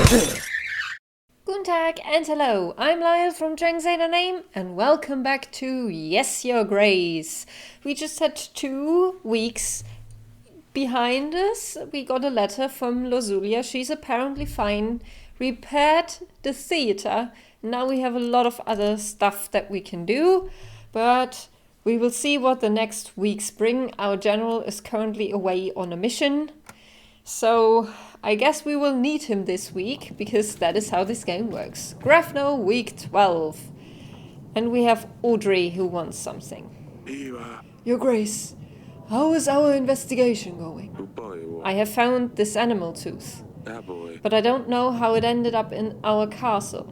Guten Tag and hello, I'm Lyle from DragonsAteOurName and welcome back to Yes, Your Grace. We just had 2 weeks behind us. We got a letter from Lozulia. She's apparently fine, repaired the theater. Now we have a lot of other stuff that we can do, but we will see what the next weeks bring. Our general is currently away on a mission, so I guess we will need him this week, because that is how this game works. Grafno, week 12. And we have Audrey who wants something. Your Grace, how is our investigation going? I have found this animal tooth, but I don't know how it ended up in our castle.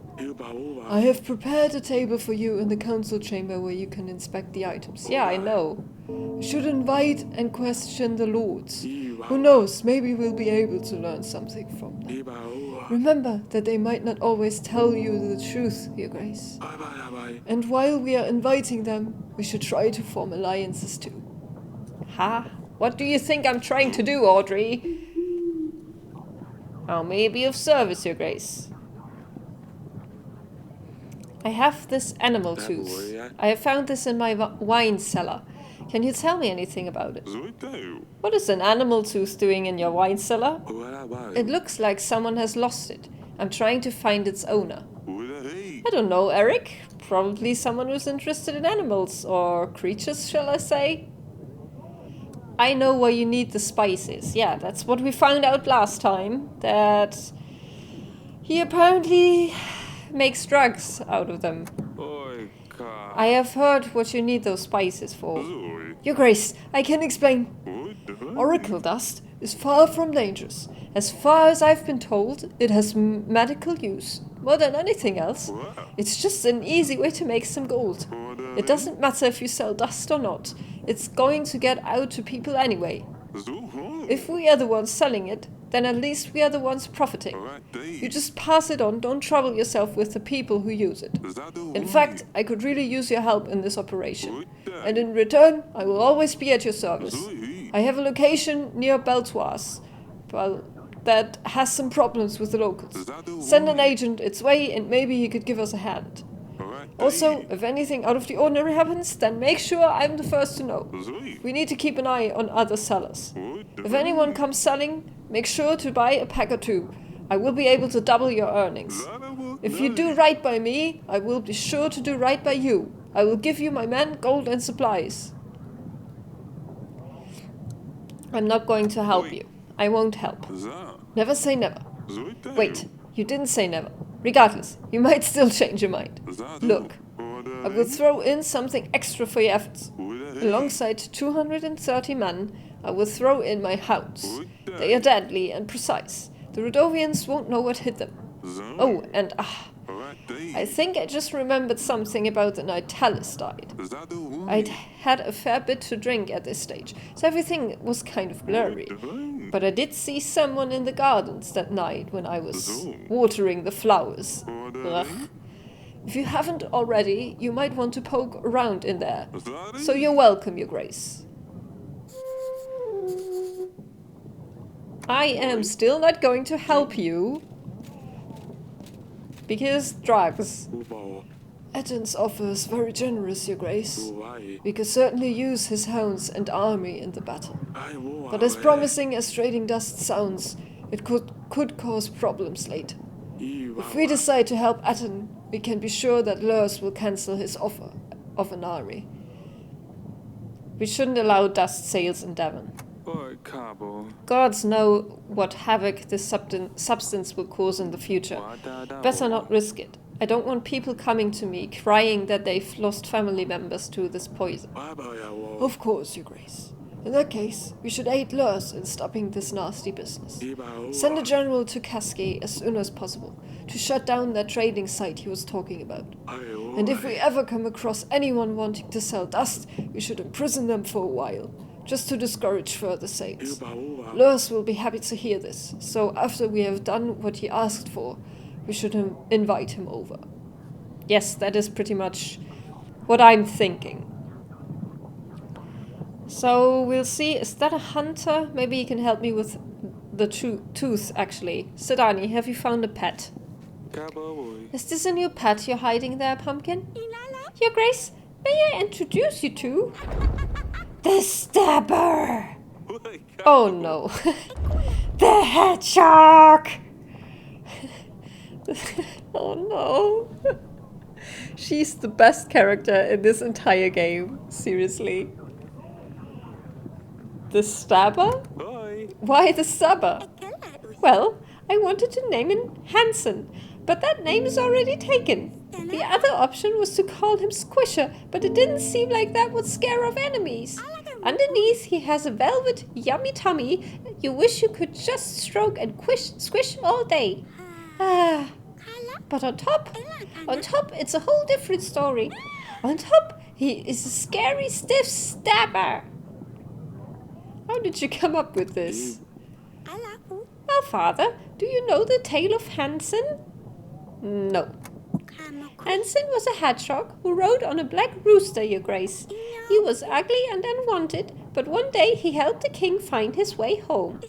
I have prepared a table for you in the council chamber where you can inspect the items. Yeah, I know. You should invite and question the lords. Who knows, maybe we'll be able to learn something from them. Remember that they might not always tell you the truth, Your Grace. And while we are inviting them, we should try to form alliances too. Ha? What do you think I'm trying to do, Audrey? I may be of service, Your Grace. I have this animal tooth. I have found this in my wine cellar. Can you tell me anything about it? What is an animal tooth doing in your wine cellar? It looks like someone has lost it. I'm trying to find its owner. I don't know, Eric. Probably someone who's interested in animals, or creatures, shall I say? I know where you need the spices. Yeah, that's what we found out last time. That he apparently makes drugs out of them. I have heard what you need those spices for. Your Grace, I can explain. Oracle dust is far from dangerous. As far as I've been told, it has medical use. More than anything else. It's just an easy way to make some gold. It doesn't matter if you sell dust or not. It's going to get out to people anyway. If we are the ones selling it, then at least we are the ones profiting. You just pass it on, don't trouble yourself with the people who use it. In fact, I could really use your help in this operation. And in return, I will always be at your service. I have a location near Beltoise, that has some problems with the locals. Send an agent its way and maybe he could give us a hand. Also, if anything out of the ordinary happens, then make sure I'm the first to know. We need to keep an eye on other sellers. If anyone comes selling, make sure to buy a pack or two. I will be able to double your earnings. If you do right by me, I will be sure to do right by you. I will give you my men, gold and supplies. I'm not going to help you. I won't help. Never say never. Wait, you didn't say never. Regardless, you might still change your mind. Look, I will throw in something extra for your efforts. Alongside 230 men, I will throw in my hounds. They are deadly and precise. The Rudovians won't know what hit them. Oh, and I think I just remembered something about the night Talis died. I'd had a fair bit to drink at this stage, so everything was kind of blurry. But I did see someone in the gardens that night when I was watering the flowers. Ugh. If you haven't already, you might want to poke around in there. So you're welcome, Your Grace. I am still not going to help you. Because drugs. Etan's offer is very generous, Your Grace. We could certainly use his hounds and army in the battle. But as promising as trading dust sounds, it could cause problems later. If we decide to help Etan, we can be sure that Lurs will cancel his offer of an army. We shouldn't allow dust sales in Devon. Gods know what havoc this substance will cause in the future. Better not risk it. I don't want people coming to me crying that they've lost family members to this poison. Of course, Your Grace. In that case, we should aid Lurs in stopping this nasty business. Send a general to Cascade as soon as possible to shut down that trading site he was talking about. And if we ever come across anyone wanting to sell dust, we should imprison them for a while, just to discourage further sales. Lurs will be happy to hear this, so after we have done what he asked for, we should invite him over. Yes, that is pretty much what I'm thinking. So we'll see, is that a hunter? Maybe he can help me with the tooth, actually. Cedani, have you found a pet? Is this a new pet you're hiding there, Pumpkin? Your Grace, may I introduce you to... the Stabber! Oh no. The Hedgehog! Oh no. She's the best character in this entire game. Seriously. The Stabber? Why the Stabber? Well, I wanted to name him Hansen, but that name is already taken. The other option was to call him Squisher, but it didn't seem like that would scare off enemies. Underneath, he has a velvet, yummy tummy you wish you could just stroke and squish all day. Ah, but on top, it's a whole different story. On top, he is a scary, stiff stabber. How did you come up with this? Well, Father, do you know the tale of Hansen? No. Hansen was a hedgehog who rode on a black rooster, Your Grace. He was ugly and unwanted, but one day he helped the king find his way home.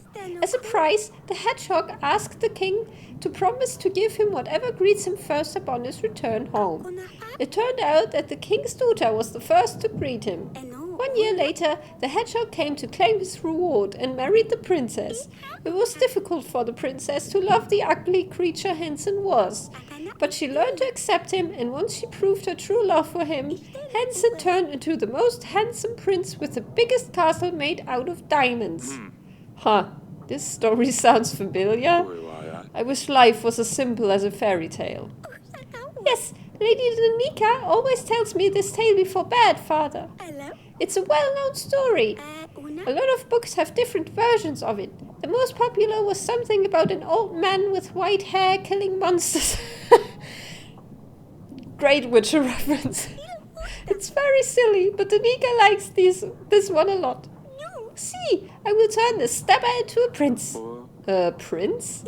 As a prize, the hedgehog asked the king to promise to give him whatever greets him first upon his return home. It turned out that the king's daughter was the first to greet him. 1 year later, the hedgehog came to claim his reward and married the princess. It was difficult for the princess to love the ugly creature Hansen was, but she learned to accept him, and once she proved her true love for him, Hansen turned into the most handsome prince with the biggest castle made out of diamonds. Huh, this story sounds familiar. I wish life was as simple as a fairy tale. Yes, Lady Danica always tells me this tale before bed, Father. It's a well-known story. A lot of books have different versions of it. The most popular was something about an old man with white hair killing monsters. Great Witcher reference. It's very silly, but Danica likes this one a lot. See, I will turn the Stabber into a prince. A prince?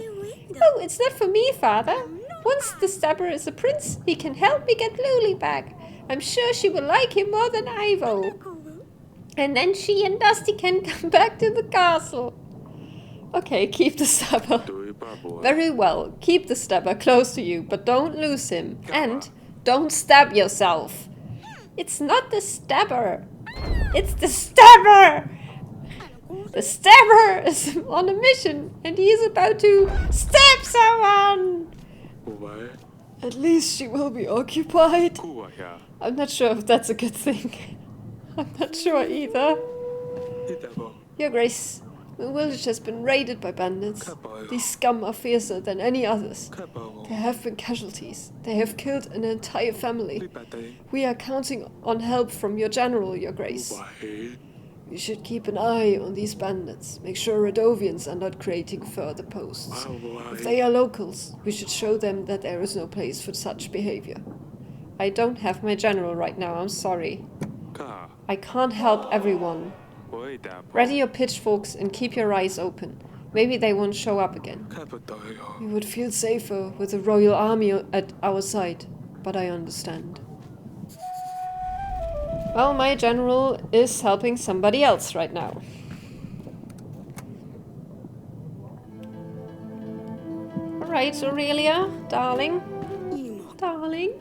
Oh, it's not for me, Father. Once the Stabber is a prince, he can help me get Luli back. I'm sure she will like him more than Ivo. And then she and Dusty can come back to the castle. Okay, keep the Stabber. Very well, keep the Stabber close to you, but don't lose him. And don't stab yourself. It's not the Stabber. It's the Stabber! The Stabber is on a mission, and he is about to stab someone! At least she will be occupied. I'm not sure if that's a good thing. I'm not sure either. Your Grace, the village has been raided by bandits. These scum are fiercer than any others. There have been casualties. They have killed an entire family. We are counting on help from your general, Your Grace. We should keep an eye on these bandits. Make sure Radovians are not creating further posts. If they are locals, we should show them that there is no place for such behavior. I don't have my general right now, I'm sorry. I can't help everyone. Ready your pitchforks and keep your eyes open. Maybe they won't show up again. We would feel safer with a royal army at our side, but I understand. Well, my general is helping somebody else right now. Alright, Aurelia, darling. Darling.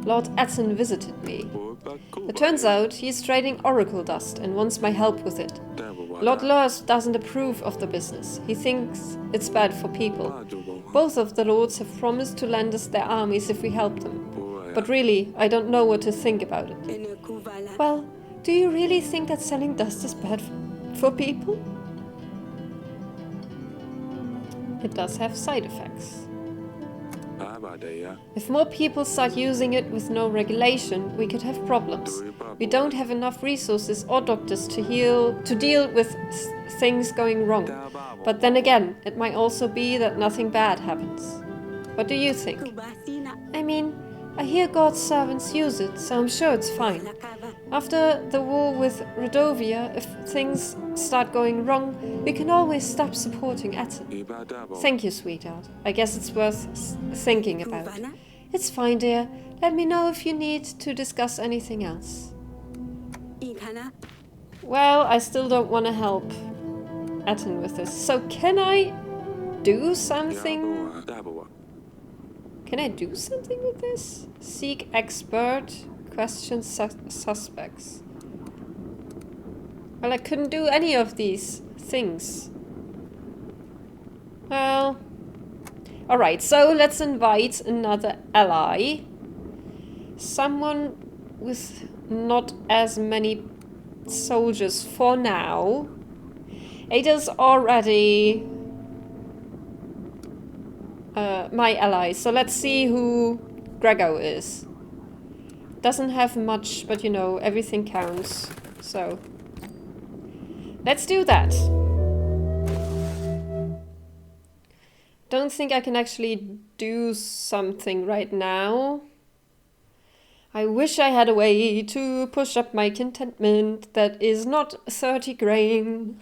Lord Etten visited me. It turns out he's trading oracle dust and wants my help with it. Lord Lurs doesn't approve of the business. He thinks it's bad for people. Both of the lords have promised to lend us their armies if we help them. But really, I don't know what to think about it. Well, do you really think that selling dust is bad for people? It does have side effects. If more people start using it with no regulation, we could have problems. We don't have enough resources or doctors to deal with things going wrong. But then again, it might also be that nothing bad happens. What do you think? I mean, I hear God's servants use it, so I'm sure it's fine. After the war with Radovia, if things start going wrong, we can always stop supporting Etten. Thank you, sweetheart. I guess it's worth thinking about. It's fine, dear. Let me know if you need to discuss anything else. Well, I still don't want to help. at in with this. So can I do something? Can I do something with this? Seek expert, question suspects. Well, I couldn't do any of these things. Well, alright, so let's invite another ally. Someone with not as many soldiers for now. Ada's already my ally, so let's see who Grego is. Doesn't have much, but you know, everything counts. So, let's do that. Don't think I can actually do something right now. I wish I had a way to push up my contentment that is not 30 grain.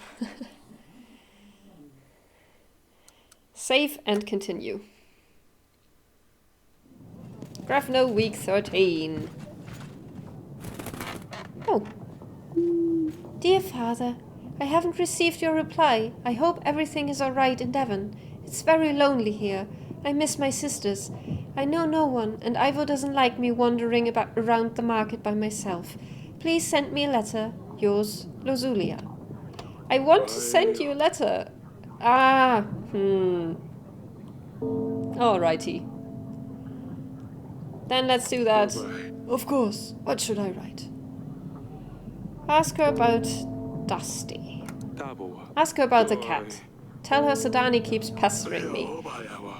Save and continue. Grafno week 13. Oh. Dear father, I haven't received your reply. I hope everything is alright in Devon. It's very lonely here. I miss my sisters. I know no one, and Ivo doesn't like me wandering around the market by myself. Please send me a letter. Yours, Lozulia. I want to send you a letter. Ah, Alrighty. Then let's do that. Of course. What should I write? Ask her about Dusty. Ask her about the cat. Tell her Cedani keeps pestering me.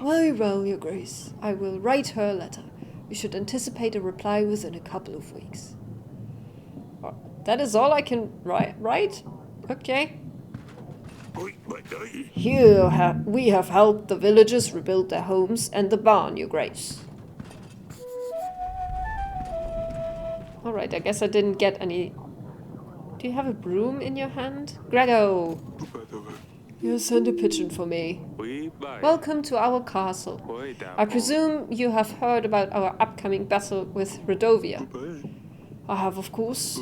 Very well, Your Grace. I will write her a letter. You should anticipate a reply within a couple of weeks. That is all I can write? Okay. Here we have helped the villagers rebuild their homes and the barn, Your Grace. Alright, I guess I didn't get any... Do you have a broom in your hand? Grego! You sent a pigeon for me. Welcome to our castle. I presume you have heard about our upcoming battle with Redovia. I have, of course.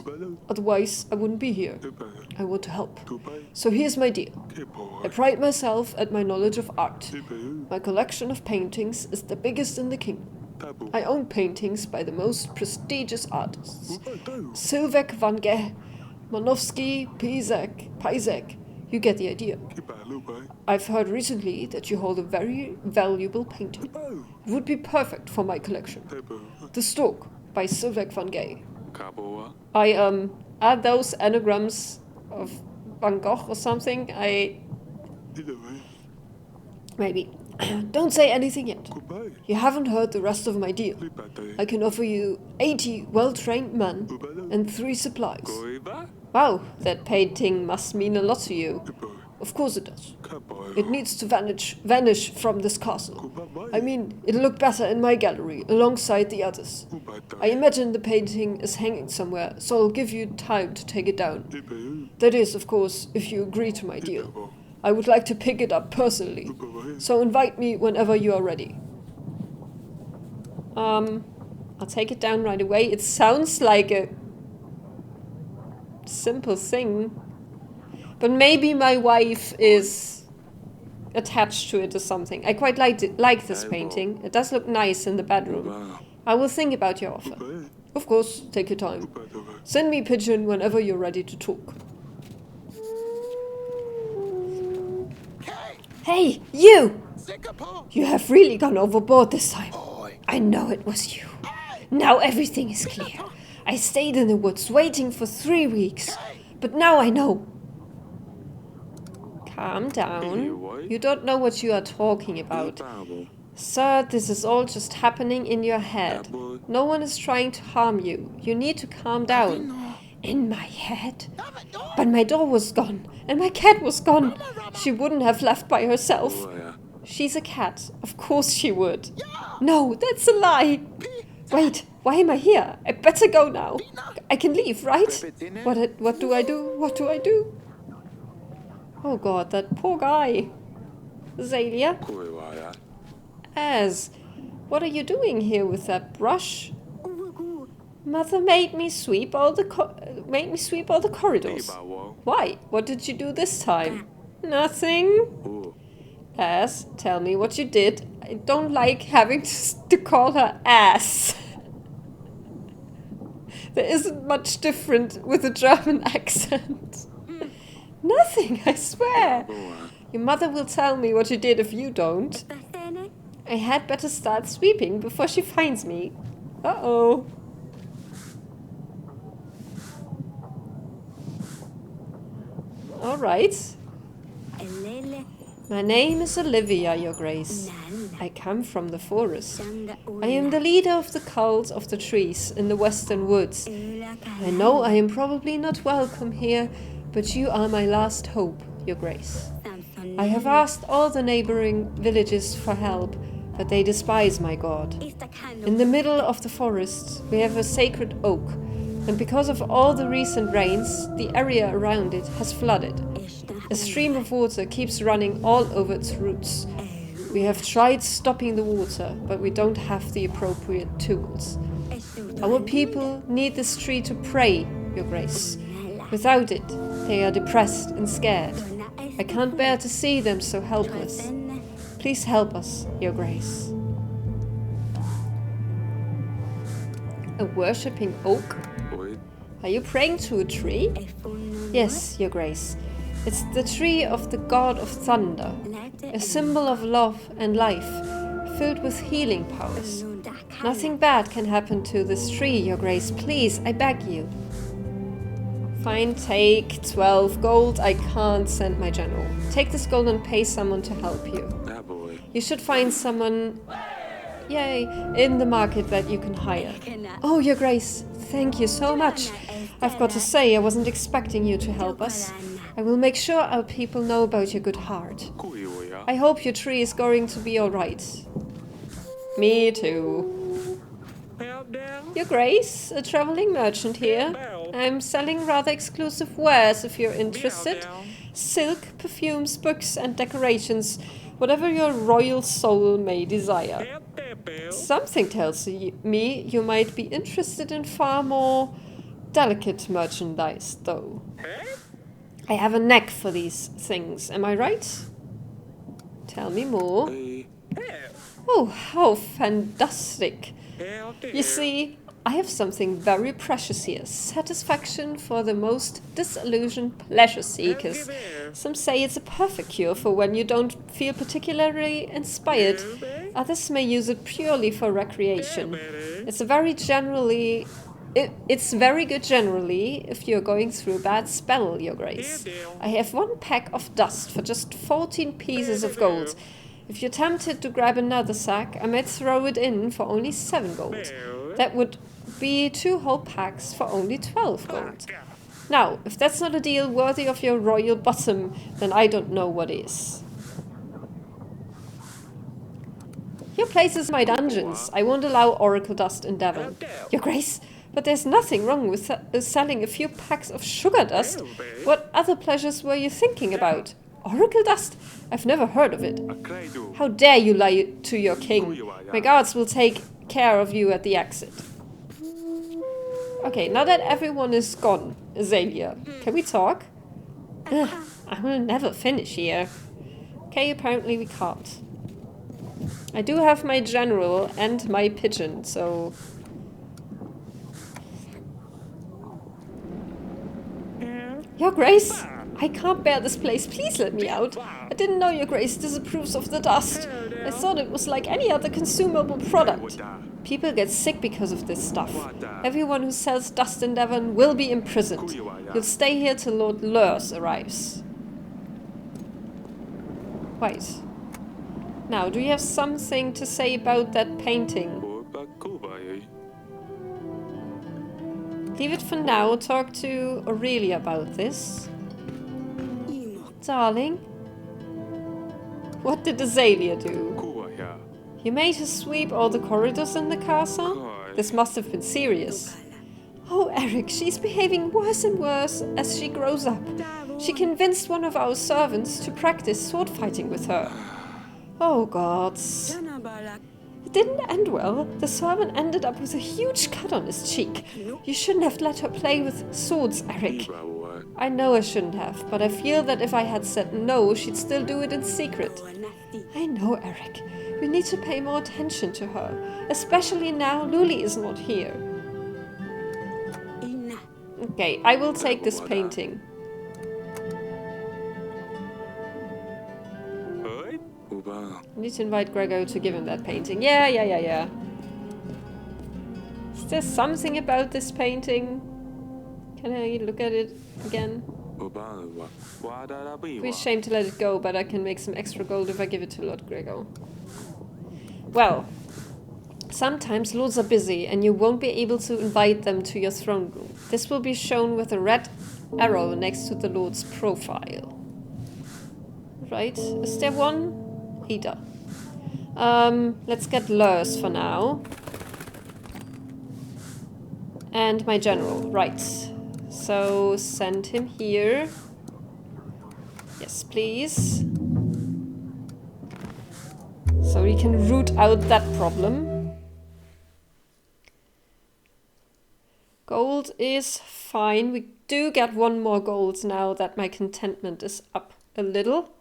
Otherwise, I wouldn't be here. I want to help. So here's my deal. I pride myself at my knowledge of art. My collection of paintings is the biggest in the kingdom. I own paintings by the most prestigious artists. Sylvek van Gogh, Manovsky, Pizek. You get the idea. I've heard recently that you hold a very valuable painting. It would be perfect for my collection. The Stork by Sylvek van Gogh. Are those anagrams of Van Gogh or something? Maybe. Don't say anything yet. You haven't heard the rest of my deal. I can offer you 80 well-trained men and 3 supplies. Wow, that painting must mean a lot to you. Of course it does. It needs to vanish from this castle. I mean, it'll look better in my gallery, alongside the others. I imagine the painting is hanging somewhere, so I'll give you time to take it down. That is, of course, if you agree to my deal. I would like to pick it up personally, so invite me whenever you are ready. I'll take it down right away. It sounds like a simple thing, but maybe my wife is attached to it or something. I quite like this painting. It does look nice in the bedroom. I will think about your offer. Of course, take your time. Send me a pigeon whenever you're ready to talk. Hey, you! You have really gone overboard this time. I know it was you. Now everything is clear. I stayed in the woods waiting for 3 weeks, but now I know. Calm down. You don't know what you are talking about. Sir, this is all just happening in your head. No one is trying to harm you. You need to calm down. In my head? But my dog was gone, and my cat was gone. She wouldn't have left by herself. She's a cat. Of course she would. No, that's a lie. Wait, why am I here? I better go now. I can leave, right? What do I do? What do I do? Oh god, that poor guy. Zalia? Az, what are you doing here with that brush? Mother made me sweep all the corridors. Why? What did you do this time? Nothing? Ass, tell me what you did. I don't like having to call her ass. There isn't much different with a German accent. Nothing, I swear. Your mother will tell me what you did if you don't. I had better start sweeping before she finds me. Uh-oh. All right. My name is Olivia, Your Grace. I come from the forest. I am the leader of the cult of the trees in the western woods. I know I am probably not welcome here, but you are my last hope, Your Grace. I have asked all the neighboring villages for help, but they despise my god. In the middle of the forest, we have a sacred oak, and because of all the recent rains, the area around it has flooded. A stream of water keeps running all over its roots. We have tried stopping the water, but we don't have the appropriate tools. Our people need this tree to pray, Your Grace. Without it, they are depressed and scared. I can't bear to see them so helpless. Please help us, Your Grace. A worshipping oak? Are you praying to a tree? Yes, Your Grace. It's the tree of the god of thunder, a symbol of love and life, filled with healing powers. Nothing bad can happen to this tree, Your Grace. Please, I beg you. Fine, take 12 gold. I can't send my general. Take this gold and pay someone to help you. You should find someone, yay, in the market that you can hire. Oh, Your Grace, thank you so much. I've got to say, I wasn't expecting you to help us. I will make sure our people know about your good heart. I hope your tree is going to be alright. Me too. Your Grace, a traveling merchant here. I'm selling rather exclusive wares if you're interested. Silk, perfumes, books and decorations, whatever your royal soul may desire. Something tells me you might be interested in far more delicate merchandise, though. I have a knack for these things, am I right? Tell me more. Oh, how fantastic. You see, I have something very precious here. Satisfaction for the most disillusioned pleasure seekers. Some say it's a perfect cure for when you don't feel particularly inspired. Others may use it purely for recreation. It's very good generally if you're going through a bad spell, Your Grace. I have 1 pack of dust for just 14 pieces of gold. If you're tempted to grab another sack, I might throw it in for only 7 gold. That would be 2 whole packs for only 12 gold. Now, if that's not a deal worthy of your royal bottom, then I don't know what is. Your place is my dungeons. I won't allow oracle dust in Devon. Your Grace, but there's nothing wrong with selling a few packs of sugar dust. What other pleasures were you thinking about? Oracle dust? I've never heard of it. How dare you lie to your king? My guards will take care of you at the exit. Okay, now that everyone is gone, Azalea, can we talk? Ugh, I will never finish here. Okay, apparently we can't. I do have my general and my pigeon, so... Your Grace, I can't bear this place. Please let me out. I didn't know Your Grace disapproves of the dust. I thought it was like any other consumable product. People get sick because of this stuff. Everyone who sells dust in Devon will be imprisoned. You'll stay here till Lord Lurs arrives. Wait. Now, do you have something to say about that painting? Leave it for now. Talk to Aurelia about this. Darling? What did Azalea do? You made her sweep all the corridors in the castle? This must have been serious. Oh, Eric, she's behaving worse and worse as she grows up. She convinced one of our servants to practice sword fighting with her. Oh, gods. It didn't end well. The servant ended up with a huge cut on his cheek. You shouldn't have let her play with swords, Eric. I know I shouldn't have, but I feel that if I had said no, she'd still do it in secret. I know, Eric. We need to pay more attention to her, especially now Luli is not here. Okay, I will take this painting. I need to invite Gregor to give him that painting. Yeah. Is there something about this painting? Can I look at it again? It'd be a shame to let it go, but I can make some extra gold if I give it to Lord Gregor. Well, sometimes lords are busy and you won't be able to invite them to your throne room. This will be shown with a red arrow next to the lord's profile. Right, is there one? Either. Let's get Lurs for now. And my general, right. So send him here. Yes, please. So we can root out that problem. Gold is fine. We do get one more gold now that my contentment is up a little.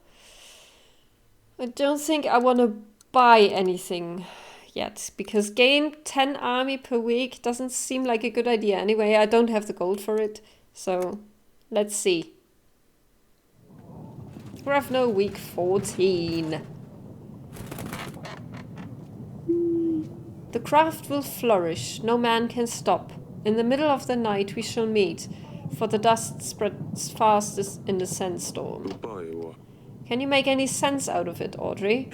I don't think I want to buy anything yet, because gain 10 army per week doesn't seem like a good idea. Anyway, I don't have the gold for it, so let's see. Gravno week 14. The craft will flourish, no man can stop. In the middle of the night we shall meet, for the dust spreads fastest in the sandstorm. Can you make any sense out of it, Audrey?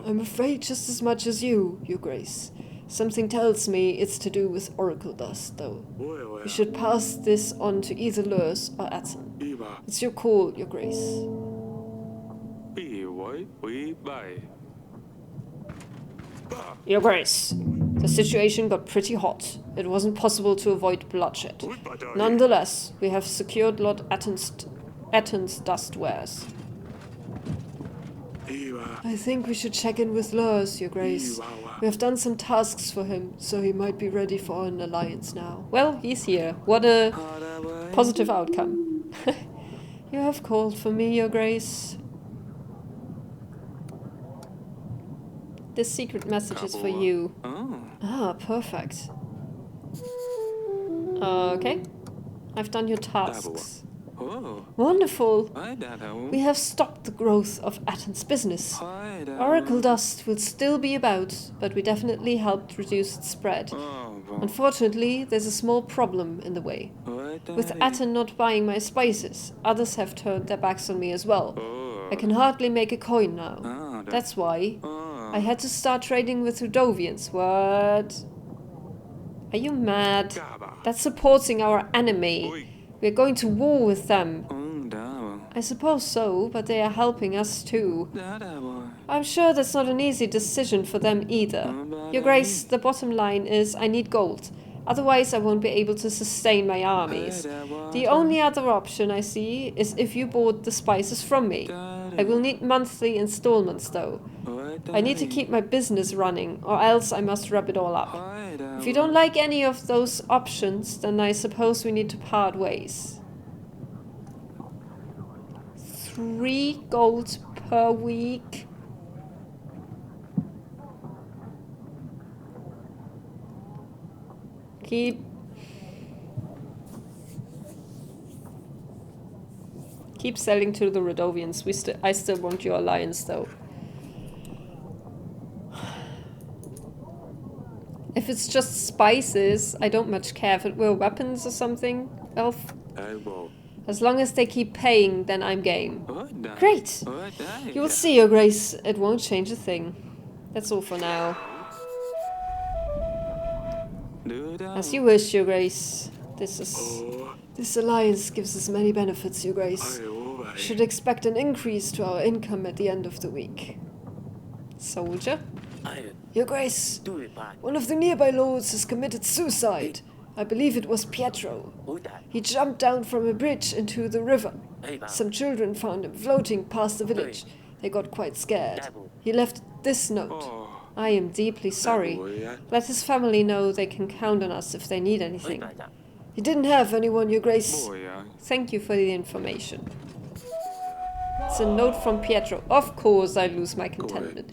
I'm afraid just as much as you, Your Grace. Something tells me it's to do with oracle dust, though. You should pass this on to either Lurs or Atten. It's your call, Your Grace. Your Grace, the situation got pretty hot. It wasn't possible to avoid bloodshed. Nonetheless, we have secured Lord Atten's dust wares. I think we should check in with Lurs, Your Grace. We have done some tasks for him, so he might be ready for an alliance now. Well, he's here. What a positive outcome. You have called for me, Your Grace. This secret message is for you. Ah, perfect. Okay. I've done your tasks. Wonderful! We have stopped the growth of Atten's business. Oracle dust will still be about, but we definitely helped reduce its spread. Unfortunately, there's a small problem in the way. With Atten not buying my spices, others have turned their backs on me as well. I can hardly make a coin now. That's why I had to start trading with Rudovians. What? Are you mad? That's supporting our enemy. We're going to war with them. I suppose so, but they are helping us too. I'm sure that's not an easy decision for them either. Your Grace, the bottom line is I need gold. Otherwise I won't be able to sustain my armies. The only other option I see is if you bought the spices from me. I will need monthly installments though. I need to keep my business running, or else I must wrap it all up. If you don't like any of those options, then I suppose we need to part ways. 3 gold per week. Keep selling to the Rodovians. I still want your alliance though. If it's just spices, I don't much care. If it were weapons or something, well, as long as they keep paying, then I'm game. Great! You will see, Your Grace. It won't change a thing. That's all for now. As you wish, Your Grace. This alliance gives us many benefits, Your Grace. You should expect an increase to our income at the end of the week. Soldier? Your Grace, one of the nearby lords has committed suicide. I believe it was Pietro. He jumped down from a bridge into the river. Some children found him floating past the village. They got quite scared. He left this note. I am deeply sorry. Let his family know they can count on us if they need anything. He didn't have anyone, Your Grace. Thank you for the information. It's a note from Pietro. Of course I lose my contentment.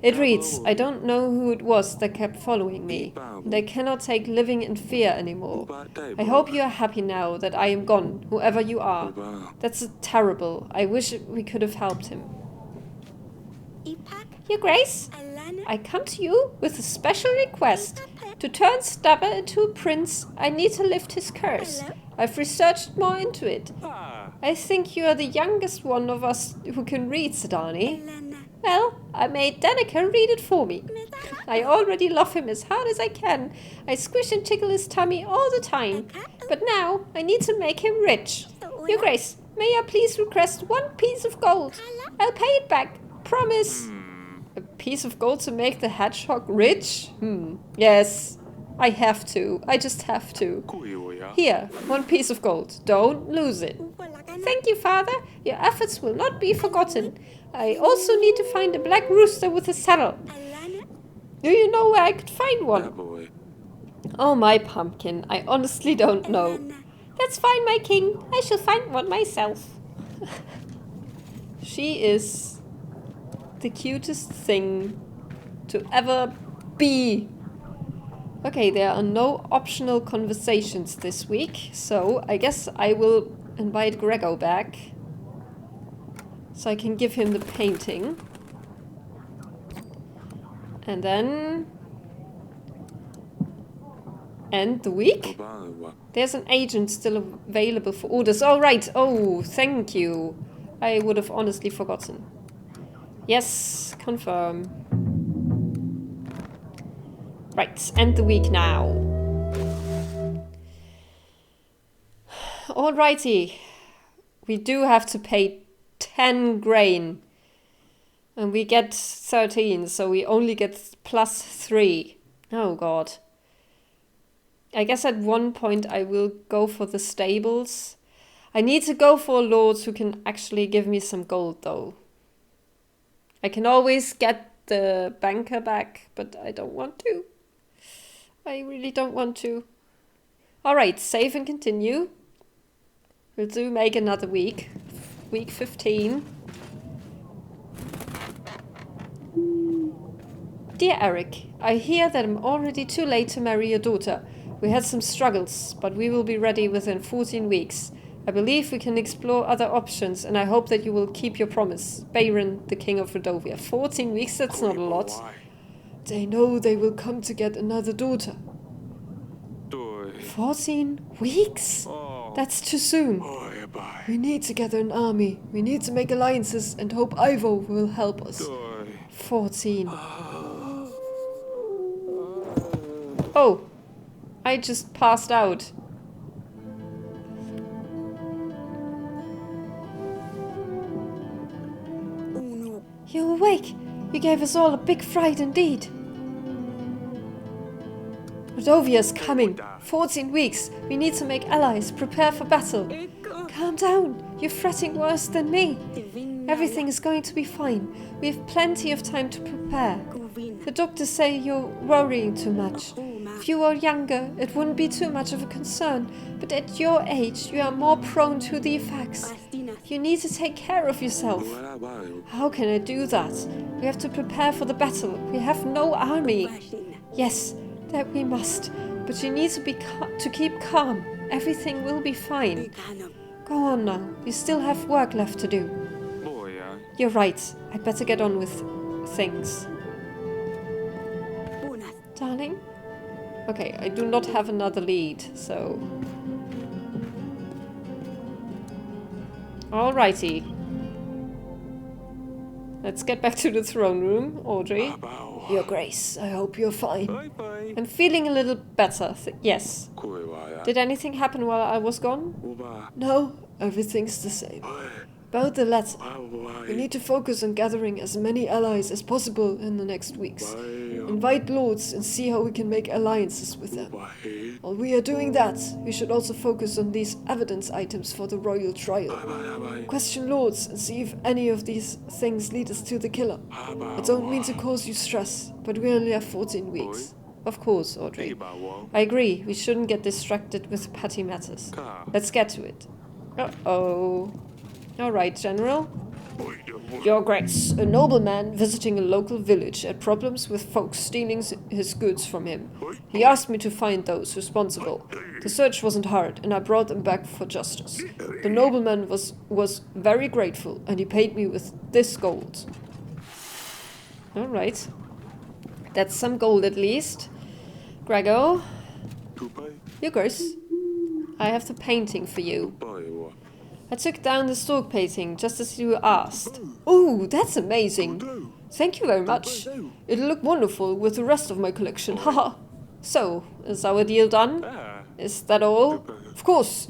It reads, I don't know who it was that kept following me, and I cannot take living in fear anymore. I hope you are happy now that I am gone, whoever you are. That's terrible. I wish we could have helped him. Your Grace, I come to you with a special request. To turn Stubber into a prince, I need to lift his curse. I've researched more into it. I think you are the youngest one of us who can read, cedani. Well, I made Danica read it for me. I already love him as hard as I can. I squish and tickle his tummy all the time. But now I need to make him rich. Your Grace, may I please request 1 piece of gold? I'll pay it back. Promise. A piece of gold to make the hedgehog rich? Yes, I have to. I just have to. Here, 1 piece of gold. Don't lose it. Thank you, Father. Your efforts will not be forgotten. I also need to find a black rooster with a saddle. Do you know where I could find one? Oh, my pumpkin. I honestly don't know. That's fine, my king. I shall find one myself. She is the cutest thing to ever be. Okay, there are no optional conversations this week, so I guess I will invite Gregor back so I can give him the painting. And then end the week. There's an agent still available for orders. Oh, right. Oh, thank you. I would have honestly forgotten. Yes, confirm. Right, end the week now. Alrighty. We do have to pay 10 grain. And we get 13, so we only get +3. Oh god. I guess at one point I will go for the stables. I need to go for lords who can actually give me some gold though. I can always get the banker back, but I don't want to. I really don't want to. Alright, save and continue. We'll do make another week. Week 15. Dear Eric, I hear that I'm already too late to marry your daughter. We had some struggles, but we will be ready within 14 weeks. I believe we can explore other options, and I hope that you will keep your promise. Bayron, the King of Redovia. 14 weeks, that's not a lot. They know they will come to get another daughter. 14 weeks? That's too soon. We need to gather an army. We need to make alliances and hope Ivo will help us. 14. Oh, I just passed out. You're awake. You gave us all a big fright indeed. Redovia's coming. 14 weeks. We need to make allies. Prepare for battle. Calm down. You're fretting worse than me. Everything is going to be fine. We have plenty of time to prepare. The doctors say you're worrying too much. If you were younger, it wouldn't be too much of a concern. But at your age, you are more prone to the effects. You need to take care of yourself. How can I do that? We have to prepare for the battle. We have no army. Yes, that we must. But you need to keep calm. Everything will be fine. Go on now. You still have work left to do. You're right. I'd better get on with things. Darling? Okay, I do not have another lead, so... Alrighty. Let's get back to the throne room, Audrey. Your Grace, I hope you're fine. I'm feeling a little better, yes. Did anything happen while I was gone? No, everything's the same. About the letter, we need to focus on gathering as many allies as possible in the next weeks. Invite lords and see how we can make alliances with them. While we are doing that, we should also focus on these evidence items for the royal trial. Question lords and see if any of these things lead us to the killer. I don't mean to cause you stress, but we only have 14 weeks. Of course, Audrey. I agree, we shouldn't get distracted with petty matters. Let's get to it. Uh-oh. Alright, General. Your Grace, a nobleman visiting a local village had problems with folks stealing his goods from him. He asked me to find those responsible. The search wasn't hard, and I brought them back for justice. The nobleman was very grateful, and he paid me with this gold. Alright. That's some gold at least. Gregor. Your Grace. I have the painting for you. I took down the stork painting just as you asked. Oh, that's amazing. Thank you very much. It'll look wonderful with the rest of my collection. Haha. So, is our deal done? Is that all? Of course.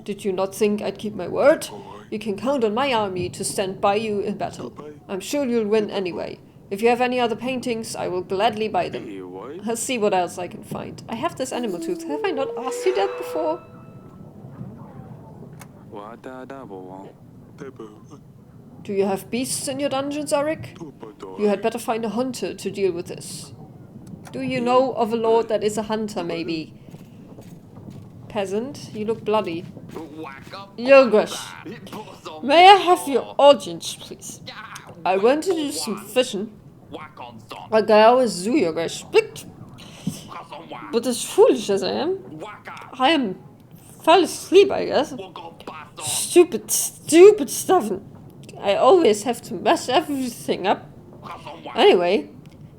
Did you not think I'd keep my word? You can count on my army to stand by you in battle. I'm sure you'll win anyway. If you have any other paintings, I will gladly buy them. I'll see what else I can find. I have this animal tooth. Have I not asked you that before? Do you have beasts in your dungeons, Arik? You had better find a hunter to deal with this. Do you know of a lord that is a hunter, maybe? Peasant, you look bloody. Yogresh, may I have your audience, please? I want to do some fishing. I go with Zoo, Yogresh. But as foolish as I am fell asleep, I guess. Stupid stuff. I always have to mess everything up. Anyway,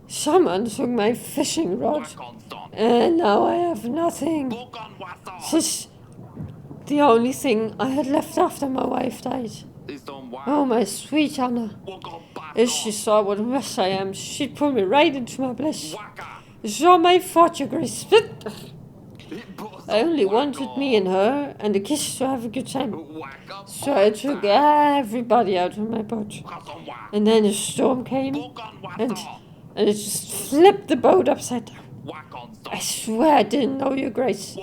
someone took my fishing rod, and now I have nothing. This is the only thing I had left after my wife died. Oh, my sweet Anna. If she saw what a mess I am, she'd pull me right into my bliss. It's all my fault, Your Grace. I only wanted me and her and the kids to have a good time. So I took everybody out of my boat. And then a storm came and it just flipped the boat upside down. I swear I didn't know, Your Grace.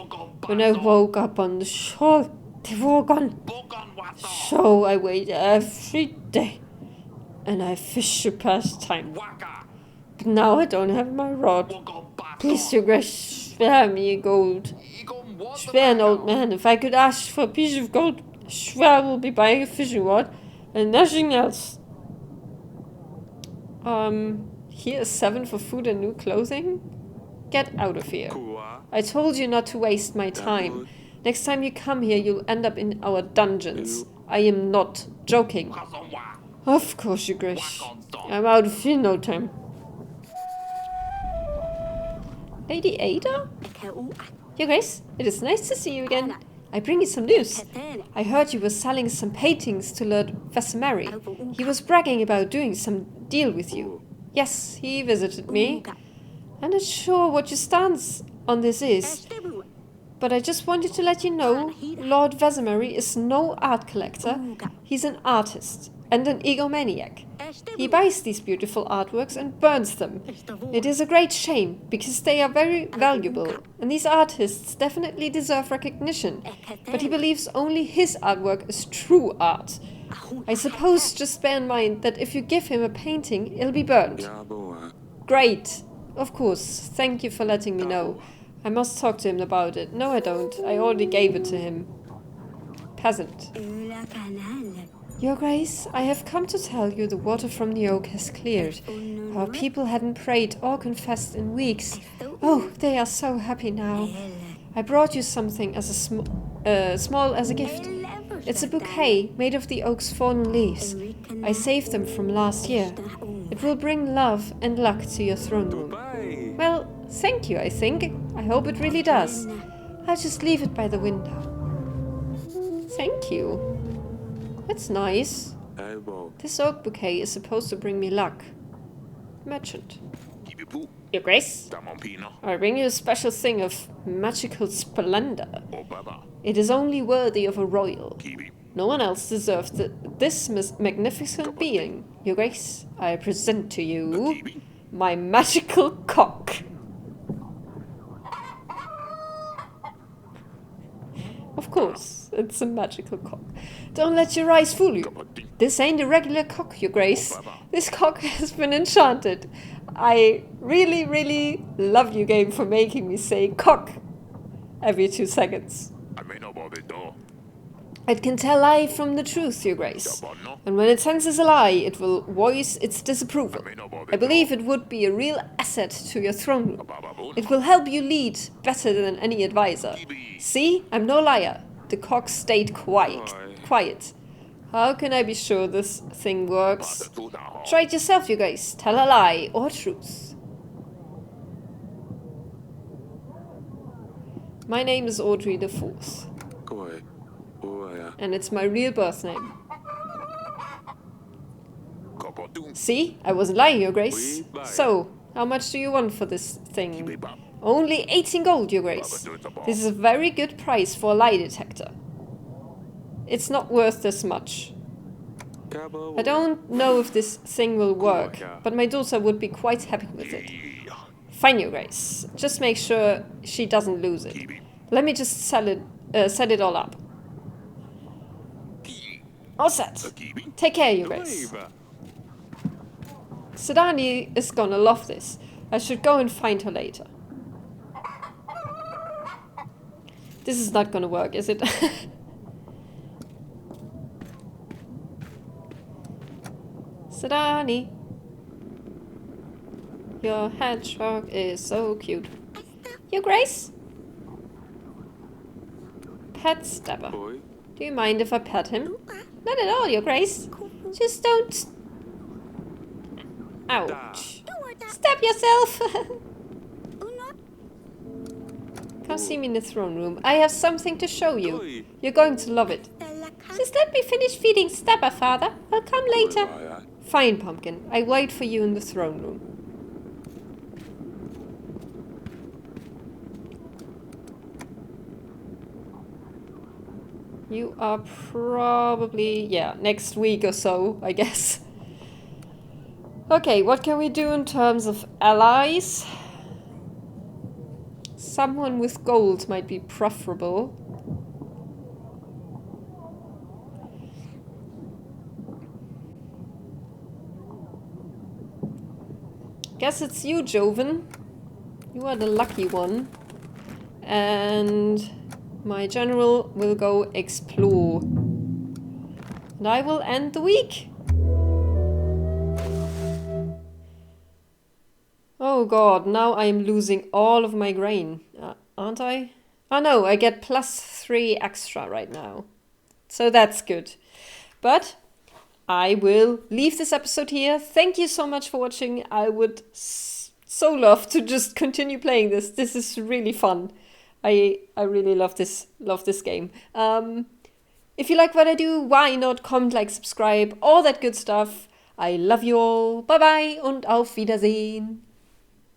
When I woke up on the shore, they were all gone. So I wait every day and I fish to pass time. But now I don't have my rod. Please, Your Grace, spare me gold. Spare an old man. If I could ask for a piece of gold, I swear I will be buying a fishing rod and nothing else. Here is 7 for food and new clothing. Get out of here. I told you not to waste my time. Next time you come here, you'll end up in our dungeons. I am not joking. Of course, Your Grace. I'm out of here in no time. Lady Ada? Your Grace, it is nice to see you again. I bring you some news. I heard you were selling some paintings to Lord Vesemary. He was bragging about doing some deal with you. Yes, he visited me. I'm not sure what your stance on this is, but I just wanted to let you know Lord Vesemary is no art collector. He's an artist and an egomaniac. He buys these beautiful artworks and burns them. It is a great shame, because they are very valuable, and these artists definitely deserve recognition, but he believes only his artwork is true art. I suppose just bear in mind that if you give him a painting, it'll be burned. Great. Of course. Thank you for letting me know. I must talk to him about it. No, I don't. I already gave it to him. Peasant. Your Grace, I have come to tell you the water from the oak has cleared. Our people hadn't prayed or confessed in weeks. Oh, they are so happy now. I brought you something as small as a gift. It's a bouquet made of the oak's fallen leaves. I saved them from last year. It will bring love and luck to your throne room. Well, thank you, I think. I hope it really does. I'll just leave it by the window. Thank you. That's nice. This oak bouquet is supposed to bring me luck. Merchant. Your Grace, I bring you a special thing of magical splendor. It is only worthy of a royal. No one else deserves this magnificent being. Your Grace, I present to you my magical cock. Of course, it's a magical cock. Don't let your eyes fool you. This ain't a regular cock, Your Grace. This cock has been enchanted. I really, really love you, game, for making me say cock every 2 seconds. It can tell lie from the truth, Your Grace. And when it senses a lie, it will voice its disapproval. I believe it would be a real asset to your throne room. It will help you lead better than any advisor. See, I'm no liar. The cock stayed quiet. How can I be sure this thing works? Try it yourself, Your Grace. Tell a lie or truth. My name is Audrey the Fourth. And it's my real birth name. See? I wasn't lying, Your Grace. So, how much do you want for this thing? Only 18 gold, Your Grace. This is a very good price for a lie detector. It's not worth this much. I don't know if this thing will work, but my daughter would be quite happy with it. Fine, Your Grace. Just make sure she doesn't lose it. Let me just set it all up. All set. Take care, Your Grace. Cedani is gonna love this. I should go and find her later. This is not gonna work, is it? Cedani. Your hedgehog is so cute. Your Grace? Pet stabber. Do you mind if I pet him? Not at all, Your Grace. Just don't... Ouch. Stab yourself! Come see me in the throne room. I have something to show you. You're going to love it. Just let me finish feeding Stabber, Father. I'll come later. Fine, Pumpkin. I wait for you in the throne room. You are probably... yeah, next week or so, I guess. Okay, what can we do in terms of allies? Someone with gold might be preferable. Guess it's you, Joven. You are the lucky one. And my general will go explore. And I will end the week. Oh god, now I am losing all of my grain, aren't I? Oh no, I get +3 extra right now. So that's good. But I will leave this episode here. Thank you so much for watching. I would so love to just continue playing this. This is really fun. I really love this game. If you like what I do, why not comment, like, subscribe, all that good stuff. I love you all. Bye bye und auf Wiedersehen.